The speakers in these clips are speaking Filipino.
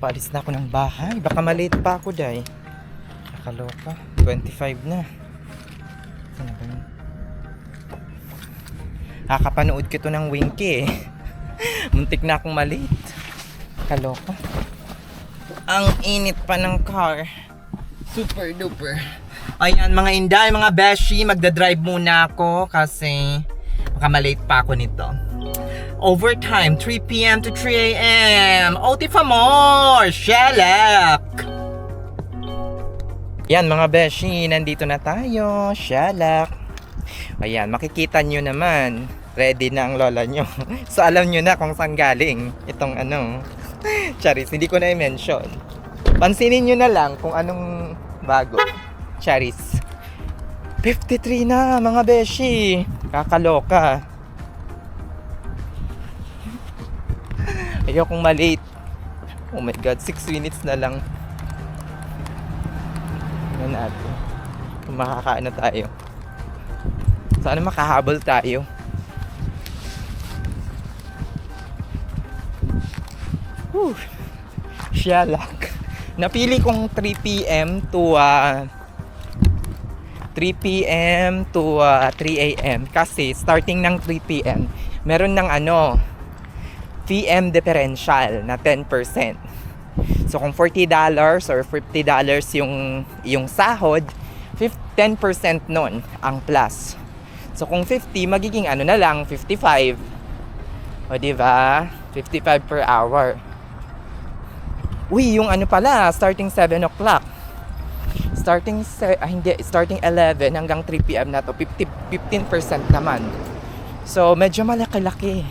Paalis na ako ng bahay. Baka malate pa ako, day. Nakaloka. 25 na. Ano ba yun? Kakapanood ko to ng Winky eh. Muntik na akong malate. Kaloka. Ang init pa ng car. Super duper. Ayan mga inday, mga beshi, magdadrive muna ako kasi makamalate pa ako nito. Overtime, 3 p.m. to 3 a.m. OT for more! Shalak! Yan mga beshi, nandito na tayo. Shalak. Ayan, makikita nyo naman. Ready na ang lola nyo. So alam nyo na kung saan galing itong Charis, hindi ko na i-mention. Pansinin nyo na lang kung anong bago. Charis. 53 na mga beshi. Kakaloka. Ayokong malate. Oh my god, 6 minutes na lang. Ano natin? Kung makakaano tayo. Sana makahabol tayo. Whew. Shalak. Napili kong 3 p.m. to 3 p.m. to 3 a.m. Kasi starting ng 3 p.m. meron ng PM differential na 10%. So kung $40 or $50 yung sahod, 10% nun ang plus. So kung 50, magiging na lang, 55. O diba? 55 per hour. Uy, yung pala, starting 7 o'clock. Starting 11 hanggang 3 p.m. na to, 15% naman. So medyo malaki-laki.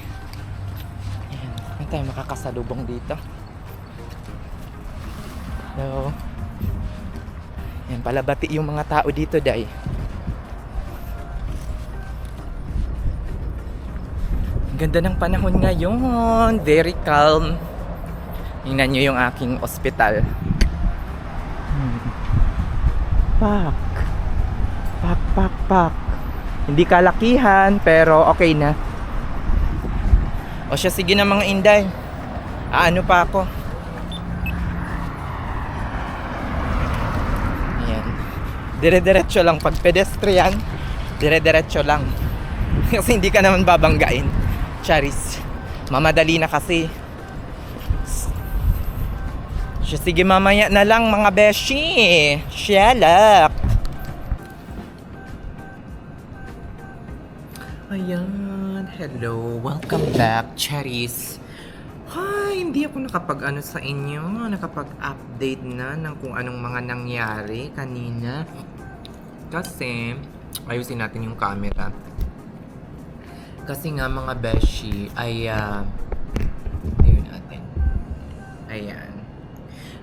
Ayan, hindi tayo makakasalubong dito. So, yan pala bati yung mga tao dito, day. Ang ganda ng panahon ngayon. Very calm. Tingnan nyo yung aking ospital. Pak. Pak, pak, pak. Hindi kalakihan, pero okay na. O siya, sige na mga inday. Ano pa ako? Ayan. Dire-diretso lang. Pag pedestrian, dire-diretso lang. Kasi hindi ka naman babanggain. Charis. Mamadali na kasi. Siya, sige mamaya na lang mga beshi. Shalak. Ayan. Hello. Welcome back, Charis. Hi, hindi ako nakapag sa inyo. Nakapag-update na ng kung anong mga nangyari kanina. Kasi, ayusin natin yung camera. Kasi nga mga beshi ay ayun natin. Ayan.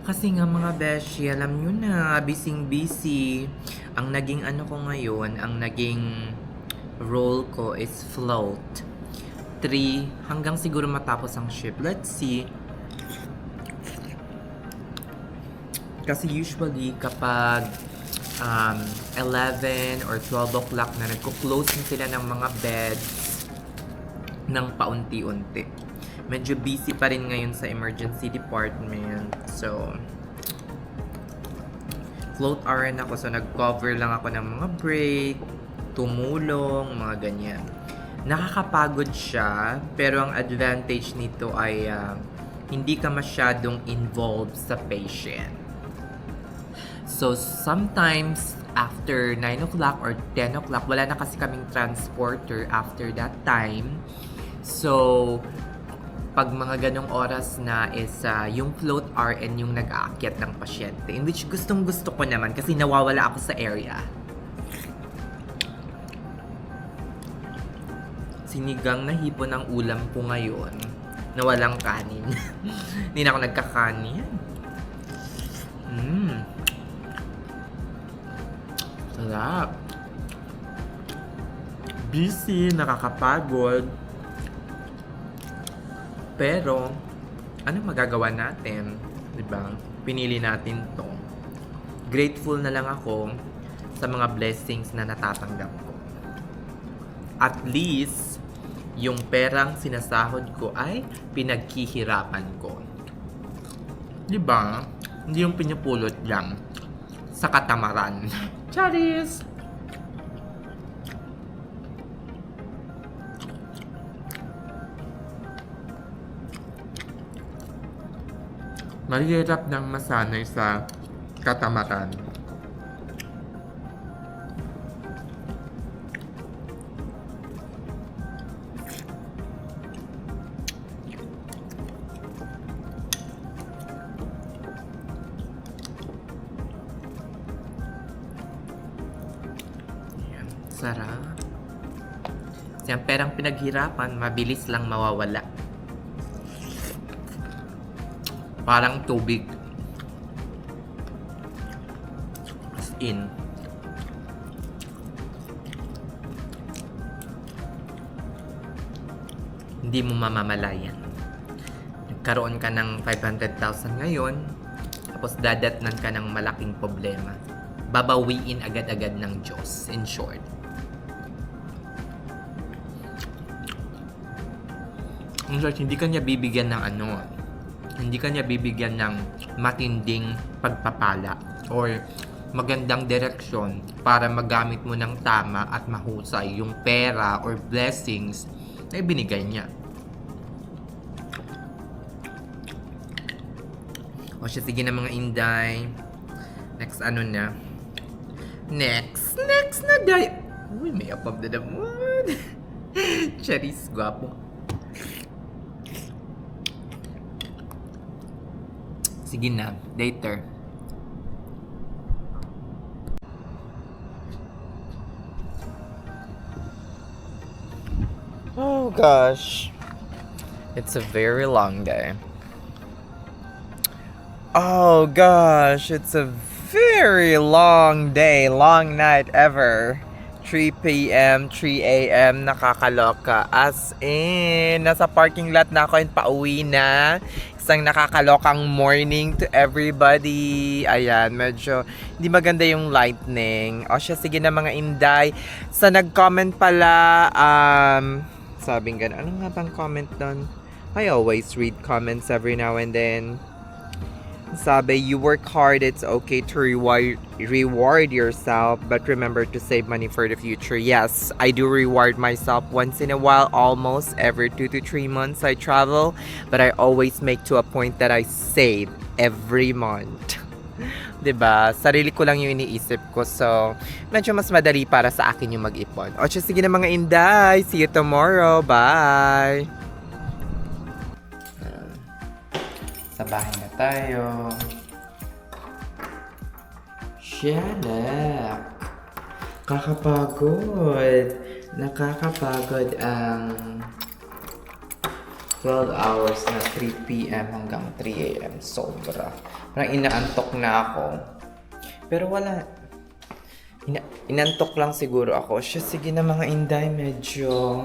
Kasi nga mga beshi, alam nyo na, busy. Ang naging ko ngayon, ang naging role ko is float. 3 hanggang siguro matapos ang shift. Let's see. Kasi usually kapag 11 or 12 o'clock na nagko-close na sila ng mga beds ng paunti-unti. Medyo busy pa rin ngayon sa emergency department. So, float RN ako. So, nag-cover lang ako ng mga break, tumulong, mga ganyan. Nakakapagod siya, pero ang advantage nito ay hindi ka masyadong involved sa patient. So, sometimes after 9 o'clock or 10 o'clock, wala na kasi kaming transporter after that time. So, pag mga ganong oras na is yung float RN yung nag-aakyat ng pasyente. In which gustong-gusto ko naman kasi nawawala ako sa area. Sinigang na hipon ang ulam ko ngayon na walang kanin. Hindi na ako nagkakanin. Sarap. Busy, nakakapagod. Pero, ano magagawa natin? Diba? Pinili natin to. Grateful na lang ako sa mga blessings na natatanggap ko. At least, yung perang sinasahod ko ay pinagkihirapan ko. Di ba? Hindi yung pinupulot lang sa katamaran. Charis! Mahirap nang masanay sa katamaran. Ayan, sarap. Kasi ang perang pinaghirapan, mabilis lang mawawala. Parang tubig. As in. Hindi mo mamamalayan. Nagkaroon ka ng 500,000 ngayon, tapos dadatnan ka ng malaking problema. Babawiin agad-agad ng Diyos, in short. In short, hindi ka niya bibigyan ng hindi ka niya bibigyan ng matinding pagpapala or magandang direksyon para magamit mo ng tama at mahusay yung pera or blessings na ibinigay niya. O siya, sige na mga Inday. Next na? Next na day. Uy, may above the moon. Charis, guwapo. Sige na, later. Oh gosh. It's a very long day. Oh gosh, it's a very long day, long night ever. 3 p.m., 3 a.m. Nakakaloka. As in, nasa parking lot na ako and pauwi na. Isang nakakalokang morning to everybody. Ayan, medyo hindi maganda yung lightning. O siya, sige na mga Inday. Sa nag-comment pala, sabing gano'n. Ano nga bang comment doon? I always read comments every now and then. Sabi, you work hard, it's okay to reward yourself, but remember to save money for the future. Yes, I do reward myself once in a while, almost every 2 to 3 months I travel, but I always make to a point that I save every month. 'Di ba? Sarili ko lang yung iniisip ko, so medyo mas madali para sa akin yung mag-ipon. O sige na mga Inday, see you tomorrow. Bye! Sa bahay na tayo. Shalak. Kakapagod. Nakakapagod ang 12 hours na 3 p.m. hanggang 3 a.m. Sobra. Parang inaantok na ako. Pero wala. Inantok lang siguro ako. Sige na mga Inday, medyo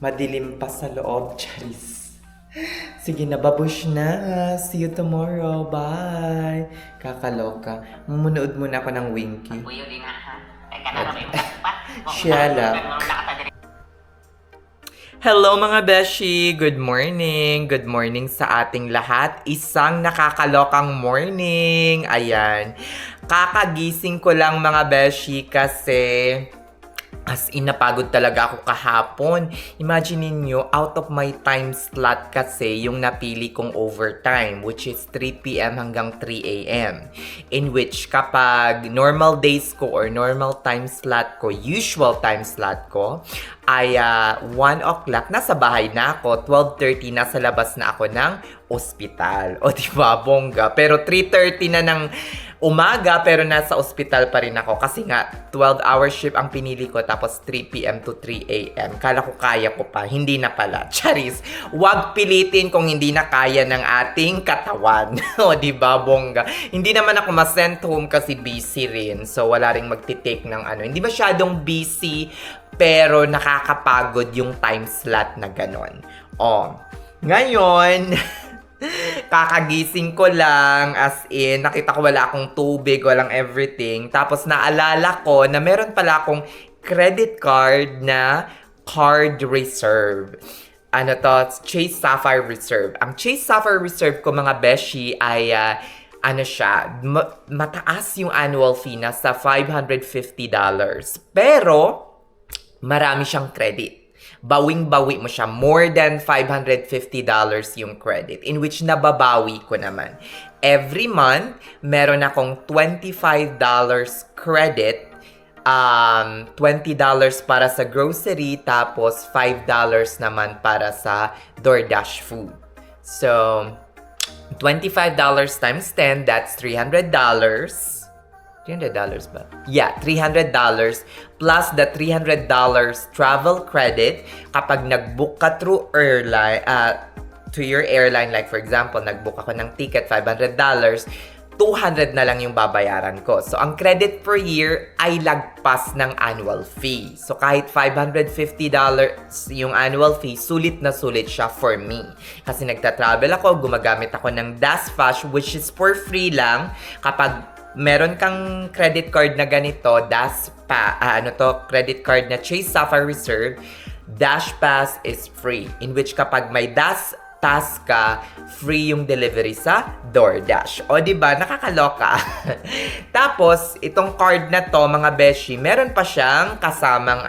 madilim pa sa loob. Charis. Sige na, babush na. See you tomorrow. Bye. Kakaloka. Mumunood muna ako ng Winky. Shalak. Hello mga beshi! Good morning! Good morning sa ating lahat. Isang nakakalokang morning. Ayan. Kakagising ko lang mga beshi kasi as in, napagod talaga ako kahapon. Imagine niyo, out of my time slot kasi yung napili kong overtime, which is 3 p.m. hanggang 3 a.m. In which, kapag normal days ko or normal time slot ko, usual time slot ko, ay 1 o'clock, nasa bahay na ako. 12:30, nasa labas na ako ng ospital. O diba, bongga. Pero 3:30 na ng umaga, pero nasa ospital pa rin ako. Kasi nga, 12-hour shift ang pinili ko, tapos 3 p.m. to 3 a.m. Kala ko kaya ko pa. Hindi na pala. Charis, wag pilitin kung hindi na kaya ng ating katawan. O diba, bongga. Hindi naman ako ma-sent home kasi busy rin. So, wala ring magtitake ng Hindi masyadong busy, pero nakakapagod yung time slot na ganon. Ngayon, kakagising ko lang, as in, nakita ko wala akong tubig, walang everything. Tapos naalala ko na meron pala akong credit card na card reserve. ano to, Chase Sapphire Reserve. Ang Chase Sapphire Reserve ko mga beshi ay ano siya, mataas yung annual fee na sa $550. Pero marami siyang credit. Bawing-bawi mo siya. More than $550 yung credit. In which nababawi ko naman. Every month, meron akong $25 credit. $20 para sa grocery. Tapos $5 naman para sa DoorDash food. So, $25 times 10, that's $300. $300 ba? Yeah, $300 plus the $300 travel credit kapag nag-book ka through airline, to your airline, like for example, nag-book ako ng ticket, $500, $200 na lang yung babayaran ko. So, ang credit per year ay lagpas ng annual fee. So, kahit $550 yung annual fee, sulit na sulit siya for me. Kasi nagta-travel ako, gumagamit ako ng DashFash, which is for free lang kapag meron kang credit card na ganito, credit card na Chase Sapphire Reserve, DashPass is free. In which kapag may DashPass ka, free yung delivery sa DoorDash. O diba, nakakaloka. Tapos, itong card na to, mga beshi, meron pa siyang kasamang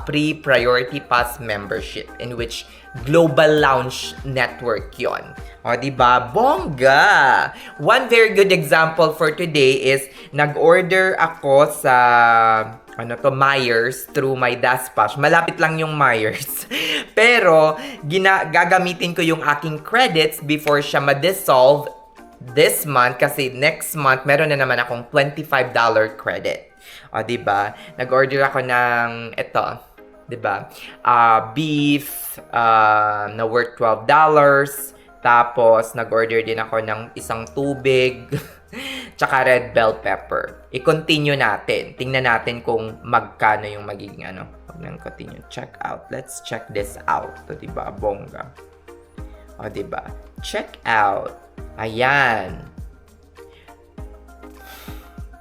pre-priority pass membership in which Global Lounge Network yon. O, diba? Bongga! One very good example for today is nag-order ako sa Myers through my DashPass. Malapit lang yung Myers. Pero, gagamitin ko yung aking credits before siya ma-dissolve this month kasi next month meron na naman akong $25 credit. O, diba? Nag-order ako ng ito. Diba? Beef na worth $12. Tapos, nag-order din ako ng isang tubig. Tsaka red bell pepper. I-continue natin. Tingnan natin kung magkano yung magiging Huwag nang continue. Check out. Let's check this out. O, diba? Bongga. O, diba? Check out. Ayan.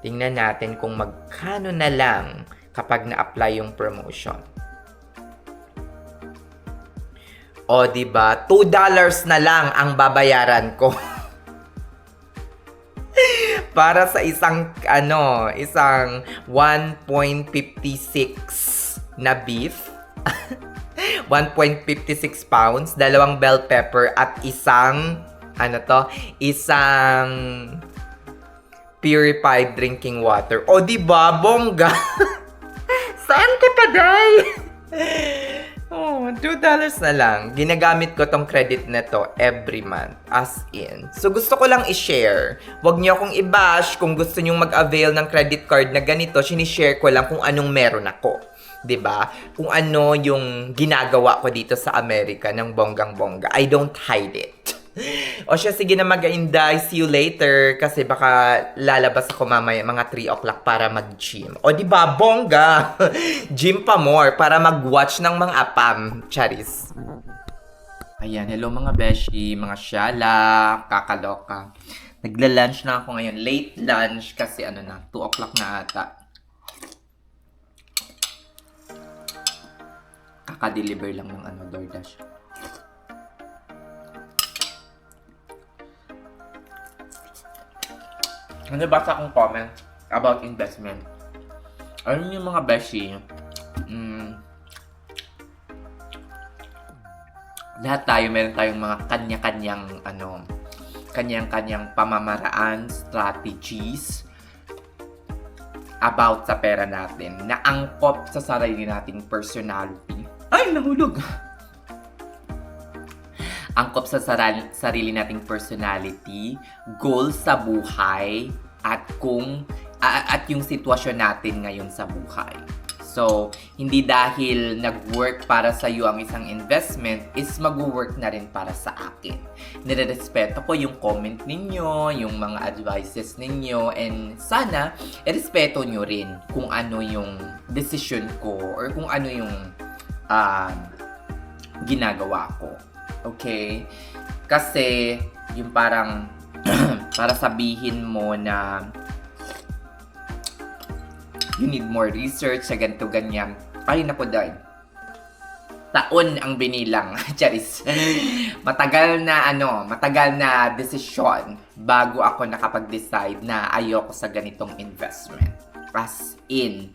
Tingnan natin kung magkano na lang kapag na-apply yung promotion. O, diba? $2 na lang ang babayaran ko. Para sa isang 1.56 na beef. 1.56 pounds, 2 bell pepper at isang purified drinking water. O, diba? Bongga! Saan ka pa, day? Oh, $2 na lang. Ginagamit ko tong credit na to every month. As in. So, gusto ko lang i-share. Huwag niyo akong i-bash kung gusto niyo mag-avail ng credit card na ganito. Sinishare ko lang kung anong meron ako. 'Di ba? Kung ano yung ginagawa ko dito sa Amerika ng bonggang-bongga. I don't hide it. O siya, sige na mag-inday. See you later. Kasi baka lalabas ako mamaya mga 3 o'clock para mag-gym. O diba, bongga? Gym pa more para mag-watch ng mga apam. Charis. Ayan, hello mga beshi, mga syala, kakaloka. Nagla-lunch na ako ngayon. Late lunch kasi 2 o'clock na ata. Kaka-deliver lang ng DoorDash. Nabasa akong comment about investment. Ano yung mga beshi? Lahat tayo, meron tayong mga kanya-kanyang pamamaraan, strategies about sa pera natin na angkop sa sarili nating personality. Ay, nahulog! Angkop sa sarili nating personality, goals sa buhay, at yung sitwasyon natin ngayon sa buhay. So, hindi dahil nag-work para sa iyo ang isang investment is mag-work na rin para sa akin. Nirerespeto ko yung comment ninyo, yung mga advices ninyo, and sana irespeto nyo rin kung ano yung decision ko or kung ano yung ginagawa ko. Okay? Kasi, yung parang, para sabihin mo na you need more research sa ganito, ganyan. Ay, naku, dahil. taon ang binilang. Charis. Matagal na desisyon bago ako nakapag-decide na ayoko sa ganitong investment. As in,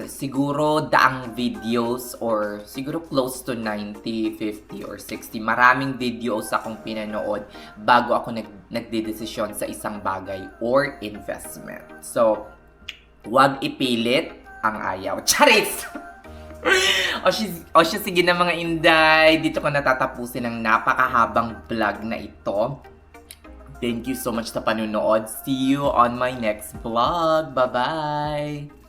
siguro daang videos or siguro close to 90, 50, or 60. Maraming videos akong pinanood bago ako nagdedesisyon sa isang bagay or investment. So, wag ipilit ang ayaw. Charis! Sige na mga inday, dito ko natatapusin ang napakahabang vlog na ito. Thank you so much sa panunood. See you on my next vlog. Bye-bye!